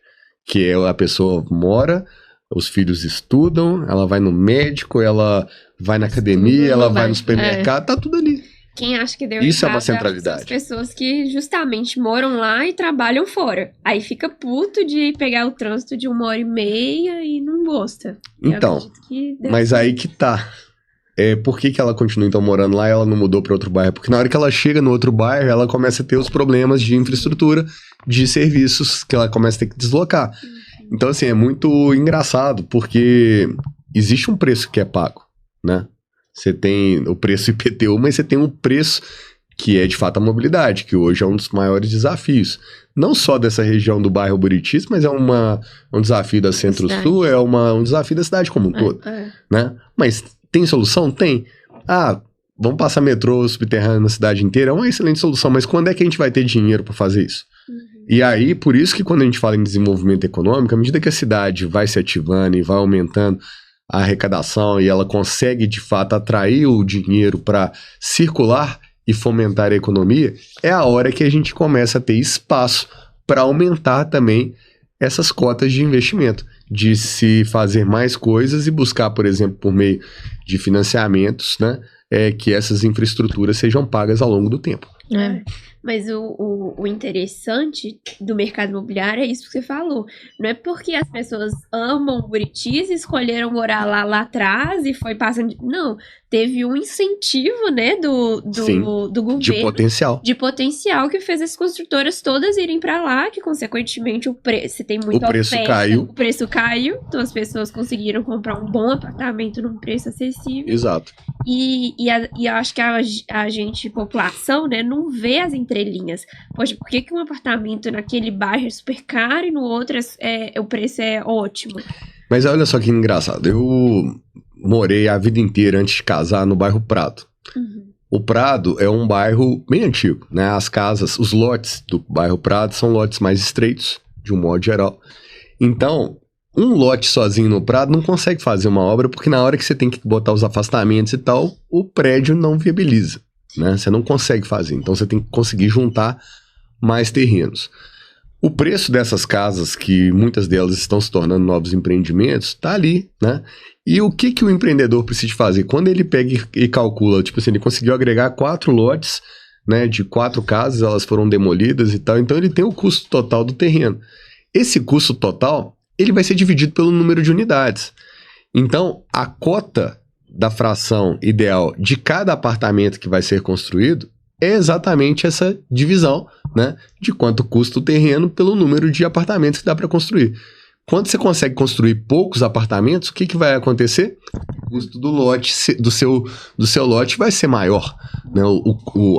Que é a pessoa mora, os filhos estudam, ela vai no médico, ela vai na academia, ela vai no supermercado, tá tudo ali. Quem acha que deu Isso errado, é uma centralidade. São as pessoas que justamente moram lá e trabalham fora. Aí fica puto de pegar o trânsito de 1h30 e não gosta. Então, mas aí que tá. Por que ela continua então morando lá e ela não mudou para outro bairro? Porque na hora que ela chega no outro bairro, ela começa a ter os problemas de infraestrutura, de serviços que ela começa a ter que deslocar. Então, assim, é muito engraçado, porque existe um preço que é pago, né? Você tem o preço IPTU, mas você tem um preço que é de fato a mobilidade, que hoje é um dos maiores desafios. Não só dessa região do bairro Buritis, mas é um desafio da Centro-Sul, é um desafio da cidade como um todo, né? Mas tem solução? Tem. Vamos passar metrô subterrâneo na cidade inteira, é uma excelente solução, mas quando é que a gente vai ter dinheiro para fazer isso? E aí, por isso que quando a gente fala em desenvolvimento econômico, à medida que a cidade vai se ativando e vai aumentando a arrecadação e ela consegue, de fato, atrair o dinheiro para circular e fomentar a economia, é a hora que a gente começa a ter espaço para aumentar também essas cotas de investimento, de se fazer mais coisas e buscar, por exemplo, por meio de financiamentos, né, que essas infraestruturas sejam pagas ao longo do tempo. Mas o interessante do mercado imobiliário é isso que você falou. Não é porque as pessoas amam Buritis e escolheram morar lá atrás e foi passando... Não, teve um incentivo, né, do governo. De potencial. De potencial que fez as construtoras todas irem pra lá, que consequentemente o preço tem muita oferta, caiu. O preço caiu, então as pessoas conseguiram comprar um bom apartamento num preço acessível. Exato. E eu acho que a gente, população, né, não vê as entrelinhas. Poxa, por que um apartamento naquele bairro é super caro e no outro o preço é ótimo? Mas olha só que engraçado. Eu morei a vida inteira antes de casar no bairro Prado. Uhum. O Prado é um bairro bem antigo, né? As casas, os lotes do bairro Prado são lotes mais estreitos, de um modo geral. Então, um lote sozinho no Prado não consegue fazer uma obra, porque na hora que você tem que botar os afastamentos e tal, o prédio não viabiliza, né? Você não consegue fazer, então você tem que conseguir juntar mais terrenos. O preço dessas casas, que muitas delas estão se tornando novos empreendimentos, tá ali, né? E o que o empreendedor precisa fazer? Quando ele pega e calcula, tipo assim, ele conseguiu agregar 4 lotes, né, de 4 casas, elas foram demolidas e tal, então ele tem o custo total do terreno. Esse custo total, ele vai ser dividido pelo número de unidades. Então, a cota da fração ideal de cada apartamento que vai ser construído é exatamente essa divisão, né, de quanto custa o terreno pelo número de apartamentos que dá para construir. Quando você consegue construir poucos apartamentos, o que vai acontecer? O custo do lote, do seu lote vai ser maior, né?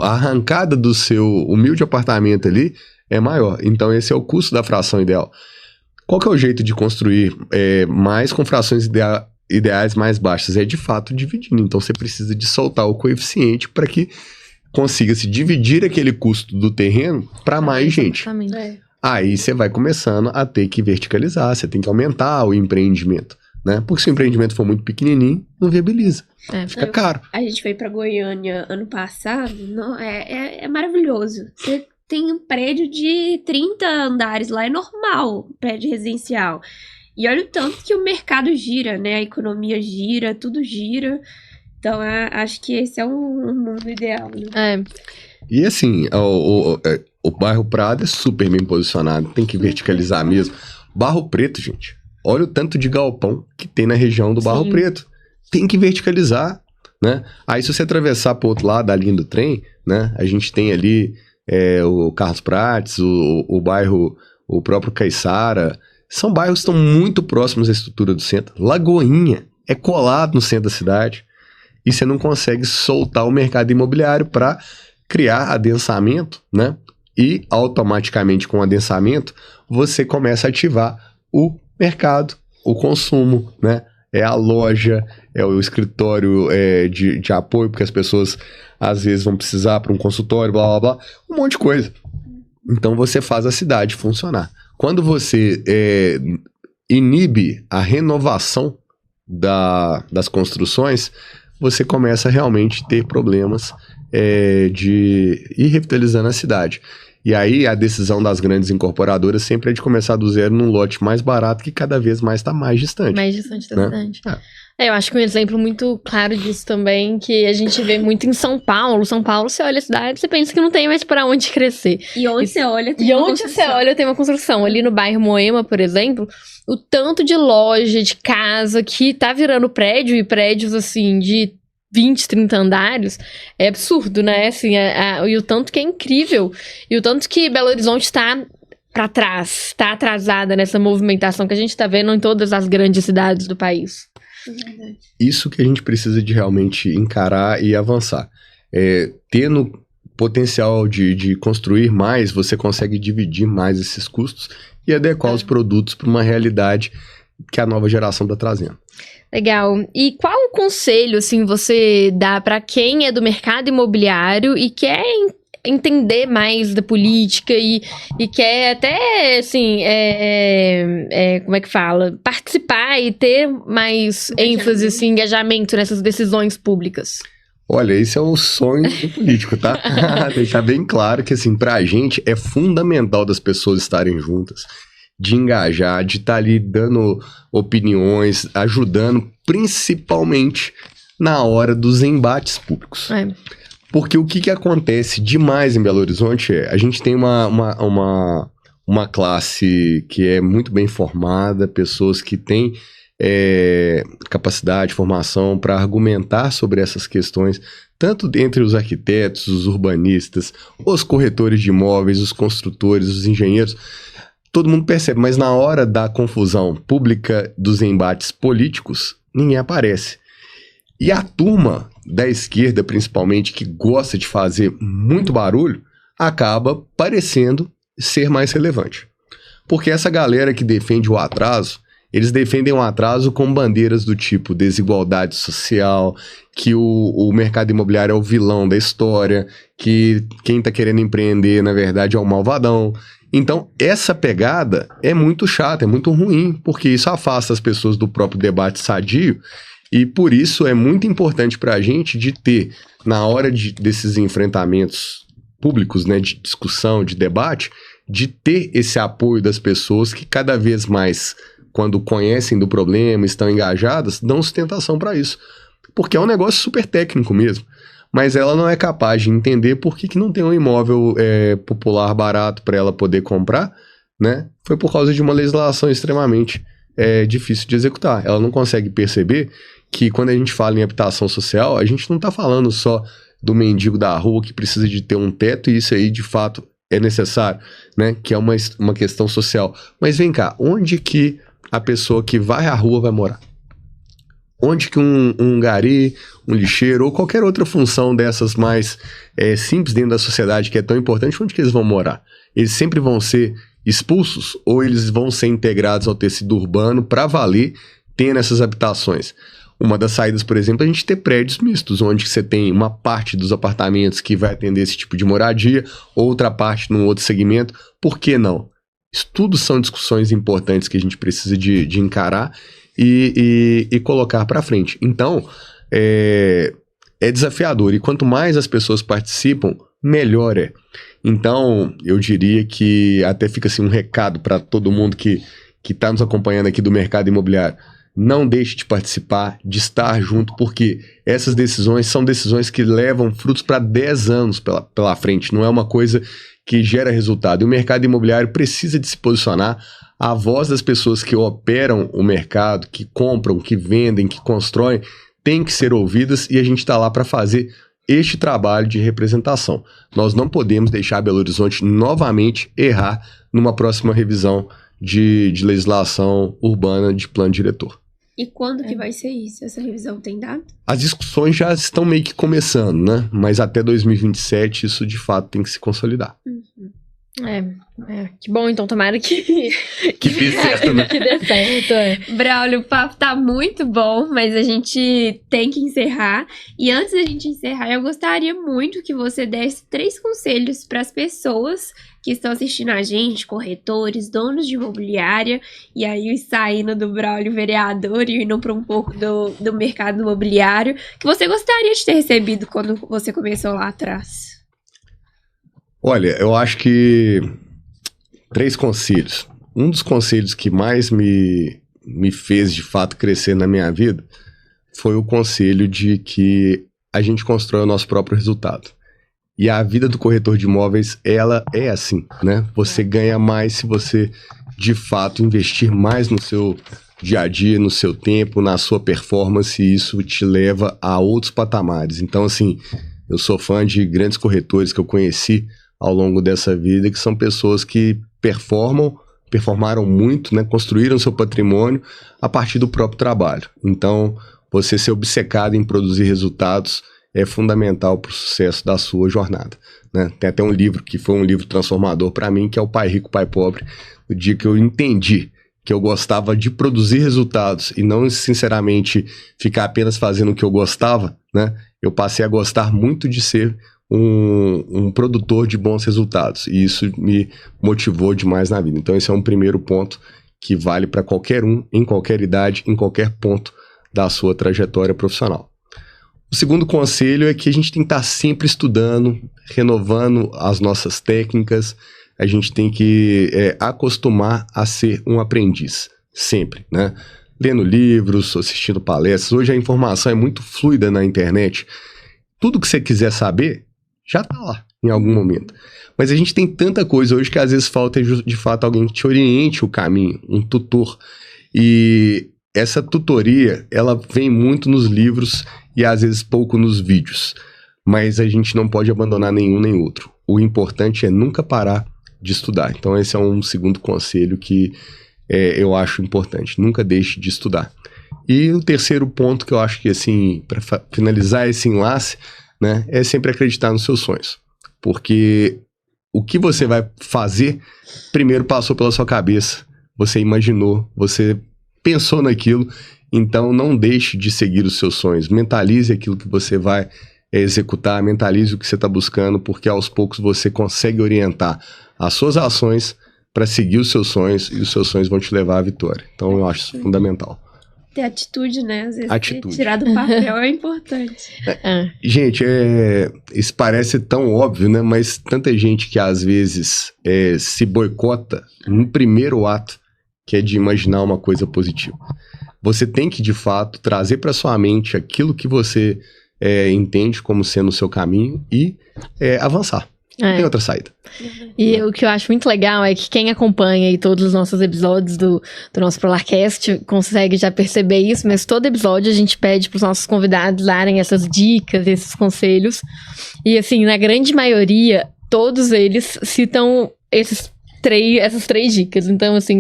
A arrancada do seu humilde apartamento ali é maior. Então esse é o custo da fração ideal. Qual que é o jeito de construir mais com frações ideais mais baixas? É de fato dividindo. Então você precisa de soltar o coeficiente para que consiga-se dividir aquele custo do terreno para mais gente. Aí você vai começando a ter que verticalizar, você tem que aumentar o empreendimento, né? Porque se o empreendimento for muito pequenininho, não viabiliza. Fica caro. A gente foi pra Goiânia ano passado, é maravilhoso. Você tem um prédio de 30 andares lá, é normal, prédio residencial. E olha o tanto que o mercado gira, né? A economia gira, tudo gira. Então, acho que esse é um mundo ideal, né? E assim, o bairro Prado é super bem posicionado, tem que verticalizar mesmo. Barro Preto, gente, olha o tanto de galpão que tem na região do Barro Preto. Tem que verticalizar, né? Aí se você atravessar pro outro lado da linha do trem, né? A gente tem ali o Carlos Prates, o bairro, o próprio Caiçara. São bairros que estão muito próximos à estrutura do centro. Lagoinha é colado no centro da cidade. E você não consegue soltar o mercado imobiliário para criar adensamento, né? E automaticamente com o adensamento, você começa a ativar o mercado, o consumo, né? É a loja, é o escritório de apoio, porque as pessoas às vezes vão precisar para um consultório, blá, blá, blá, um monte de coisa. Então você faz a cidade funcionar. Quando você inibe a renovação das construções, você começa a realmente ter problemas de ir revitalizando a cidade. E aí a decisão das grandes incorporadoras sempre é de começar do zero num lote mais barato que cada vez mais está mais distante. Mais distante da cidade. Eu acho que um exemplo muito claro disso também, que a gente vê muito em São Paulo. São Paulo, você olha a cidade, você pensa que não tem mais para onde crescer. E onde você olha, tem uma construção. E onde você olha, tem uma construção. Ali no bairro Moema, por exemplo, o tanto de loja, de casa que tá virando prédio, e prédios, assim, de 20, 30 andares, é absurdo, né? Assim, e o tanto que é incrível. E o tanto que Belo Horizonte tá pra trás, tá atrasada nessa movimentação que a gente tá vendo em todas as grandes cidades do país. Isso que a gente precisa de realmente encarar e avançar. Tendo potencial de construir mais, você consegue dividir mais esses custos e adequar os produtos para uma realidade que a nova geração está trazendo. Legal. E qual o conselho, assim, você dá para quem é do mercado imobiliário e quer entender mais da política e quer até, assim, como é que fala? Participar e ter mais ênfase, assim, engajamento nessas decisões públicas? Olha, esse é o sonho do político, tá? Deixar bem claro que, assim, pra gente é fundamental das pessoas estarem juntas, de engajar, de estar ali dando opiniões, ajudando, principalmente na hora dos embates públicos. Porque o que acontece demais em Belo Horizonte a gente tem uma classe que é muito bem formada, pessoas que têm capacidade, formação para argumentar sobre essas questões, tanto entre os arquitetos, os urbanistas, os corretores de imóveis, os construtores, os engenheiros. Todo mundo percebe, mas na hora da confusão pública dos embates políticos, ninguém aparece. E a turma da esquerda, principalmente, que gosta de fazer muito barulho, acaba parecendo ser mais relevante. Porque essa galera que defende o atraso, eles defendem o atraso com bandeiras do tipo desigualdade social, que o mercado imobiliário é o vilão da história, que quem está querendo empreender, na verdade, é o malvadão. Então, essa pegada é muito chata, é muito ruim, porque isso afasta as pessoas do próprio debate sadio, e por isso é muito importante para a gente de ter, na hora desses enfrentamentos públicos, né, de discussão, de debate, de ter esse apoio das pessoas que cada vez mais, quando conhecem do problema, estão engajadas, dão sustentação para isso. Porque é um negócio super técnico mesmo. Mas ela não é capaz de entender por que não tem um imóvel popular barato para ela poder comprar, né? Foi por causa de uma legislação extremamente difícil de executar. Ela não consegue perceber que quando a gente fala em habitação social, a gente não está falando só do mendigo da rua que precisa de ter um teto, e isso aí de fato é necessário, né? Que é uma questão social. Mas vem cá, onde que a pessoa que vai à rua vai morar? Onde que um gari, um lixeiro ou qualquer outra função dessas mais simples dentro da sociedade que é tão importante, onde que eles vão morar? Eles sempre vão ser expulsos ou eles vão ser integrados ao tecido urbano para valer, tendo essas habitações? Uma das saídas, por exemplo, é a gente ter prédios mistos, onde você tem uma parte dos apartamentos que vai atender esse tipo de moradia, outra parte num outro segmento. Por que não? Isso tudo são discussões importantes que a gente precisa de encarar e colocar para frente. Então, é desafiador. E quanto mais as pessoas participam, melhor é. Então, eu diria que até fica assim um recado para todo mundo que está nos acompanhando aqui do mercado imobiliário. Não deixe de participar, de estar junto, porque essas decisões são decisões que levam frutos para 10 anos pela frente. Não é uma coisa que gera resultado. E o mercado imobiliário precisa de se posicionar. A voz das pessoas que operam o mercado, que compram, que vendem, que constroem, tem que ser ouvidas e a gente está lá para fazer este trabalho de representação. Nós não podemos deixar Belo Horizonte novamente errar numa próxima revisão de legislação urbana de plano diretor. E quando que vai ser isso? Essa revisão tem data? As discussões já estão meio que começando, né? Mas até 2027 isso de fato tem que se consolidar. Uhum. Que bom, então tomara que dê certo, né? Que dê certo. Braulio, o papo tá muito bom, mas a gente tem que encerrar. E antes da gente encerrar, eu gostaria muito que você desse 3 conselhos para as pessoas que estão assistindo a gente, corretores, donos de imobiliária, e aí saindo do Braulio vereador e indo para um pouco do mercado imobiliário, que você gostaria de ter recebido quando você começou lá atrás. Olha, eu acho que 3 conselhos. Um dos conselhos que mais me fez, de fato, crescer na minha vida foi o conselho de que a gente constrói o nosso próprio resultado. E a vida do corretor de imóveis, ela é assim, né? Você ganha mais se você, de fato, investir mais no seu dia a dia, no seu tempo, na sua performance, e isso te leva a outros patamares. Então, assim, eu sou fã de grandes corretores que eu conheci ao longo dessa vida, que são pessoas que performaram muito, né? Construíram seu patrimônio a partir do próprio trabalho. Então, você ser obcecado em produzir resultados é fundamental para o sucesso da sua jornada, né? Tem até um livro que foi um livro transformador para mim, que é o Pai Rico, Pai Pobre. No dia que eu entendi que eu gostava de produzir resultados e não, sinceramente, ficar apenas fazendo o que eu gostava, né? Eu passei a gostar muito de ser um produtor de bons resultados, e isso me motivou demais na vida. Então esse é um primeiro ponto que vale para qualquer um, em qualquer idade, em qualquer ponto da sua trajetória profissional. O segundo conselho é que a gente tem que estar sempre estudando, renovando as nossas técnicas. A gente tem que acostumar a ser um aprendiz, sempre, né? Lendo livros, assistindo palestras. Hoje a informação é muito fluida na internet. Tudo que você quiser saber já está lá, em algum momento. Mas a gente tem tanta coisa hoje que às vezes falta, de fato, alguém que te oriente o caminho, um tutor. E essa tutoria, ela vem muito nos livros e às vezes pouco nos vídeos. Mas a gente não pode abandonar nenhum nem outro. O importante é nunca parar de estudar. Então esse é um segundo conselho que eu acho importante. Nunca deixe de estudar. E o terceiro ponto que eu acho que, assim, para finalizar esse enlace, né, é sempre acreditar nos seus sonhos. Porque o que você vai fazer, primeiro passou pela sua cabeça, você imaginou, você pensou naquilo, então não deixe de seguir os seus sonhos. Mentalize aquilo que você vai executar, mentalize o que você está buscando, porque aos poucos você consegue orientar as suas ações para seguir os seus sonhos, e os seus sonhos vão te levar à vitória. Então eu acho isso fundamental. Ter atitude, né? Às vezes tirar do papel é importante. Gente, isso parece tão óbvio, né? Mas tanta gente que às vezes se boicota no primeiro ato, que é de imaginar uma coisa positiva. Você tem que, de fato, trazer para sua mente aquilo que você entende como sendo o seu caminho e avançar. Não tem outra saída. E o que eu acho muito legal é que quem acompanha aí todos os nossos episódios do nosso ProlarCast consegue já perceber isso, mas todo episódio a gente pede para os nossos convidados darem essas dicas, esses conselhos. E assim, na grande maioria, todos eles citam esses essas 3 dicas. Então, assim,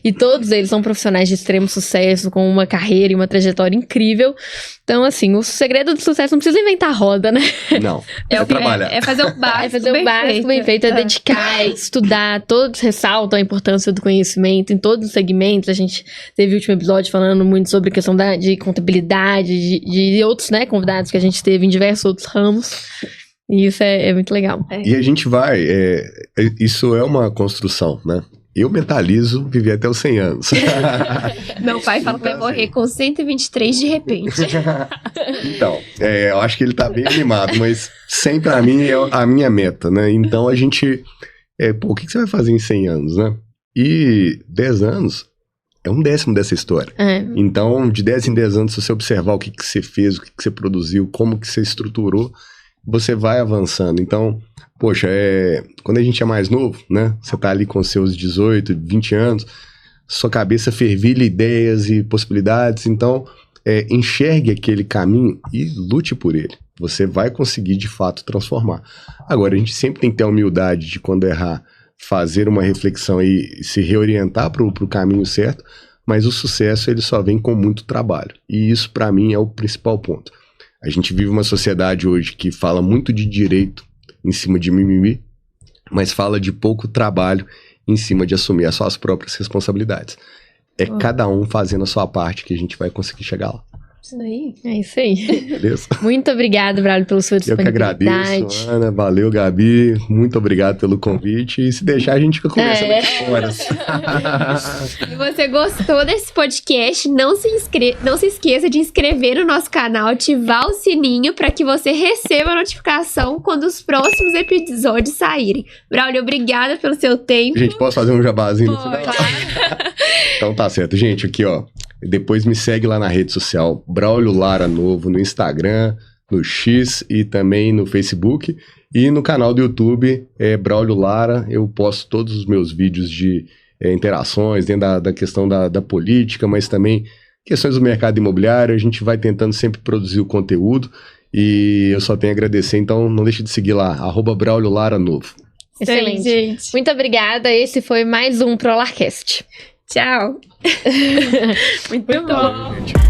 e todos eles são profissionais de extremo sucesso, com uma carreira e uma trajetória incrível. Então, assim, o segredo do sucesso não precisa inventar a roda, né? Não, é trabalhar. É fazer o básico, É fazer o básico bem feito, é dedicar, é estudar. Todos ressaltam a importância do conhecimento em todos os segmentos. A gente teve o último episódio falando muito sobre a questão de contabilidade, de outros, né, convidados que a gente teve em diversos outros ramos. E isso é muito legal. E a gente vai, isso é uma construção, né? Eu mentalizo viver até os 100 anos. Meu pai fala que vai morrer com 123 de repente. Então, eu acho que ele tá bem animado, mas 100 pra mim é a minha meta, né? Então a gente, o que você vai fazer em 100 anos, né? E 10 anos é 1/10 dessa história. Então, de 10 em 10 anos, se você observar o que você fez, o que você produziu, como que você estruturou, você vai avançando. Então, poxa, quando a gente é mais novo, né? Você tá ali com seus 18, 20 anos, sua cabeça fervilha ideias e possibilidades. Então, enxergue aquele caminho e lute por ele. Você vai conseguir, de fato, transformar. Agora, a gente sempre tem que ter a humildade de, quando errar, fazer uma reflexão e se reorientar para o caminho certo, mas o sucesso ele só vem com muito trabalho. E isso, para mim, é o principal ponto. A gente vive uma sociedade hoje que fala muito de direito em cima de mimimi, mas fala de pouco trabalho em cima de assumir as suas próprias responsabilidades. Cada um fazendo a sua parte que a gente vai conseguir chegar lá. Isso daí. É isso aí. Beleza? Muito obrigada, Braulio, pela sua Eu que disponibilidade. agradeço, Ana. Valeu, Gabi. Muito obrigado pelo convite. E se deixar, a gente fica conversando aqui horas. Se você gostou desse podcast, não se esqueça de inscrever no nosso canal, ativar o sininho para que você receba a notificação quando os próximos episódios saírem. Braulio, obrigada pelo seu tempo. Gente, posso fazer um jabazinho no final? Claro. Então tá certo. Gente, aqui ó, depois me segue lá na rede social, Braulio Lara Novo, no Instagram, no X e também no Facebook. E no canal do YouTube, Braulio Lara, eu posto todos os meus vídeos de interações dentro da questão da política, mas também questões do mercado imobiliário. A gente vai tentando sempre produzir o conteúdo e eu só tenho a agradecer, então não deixe de seguir lá, @Braulio Lara Novo. Excelente. Gente. Muito obrigada. Esse foi mais um ProLarcast. Tchau. Muito bom. Gente.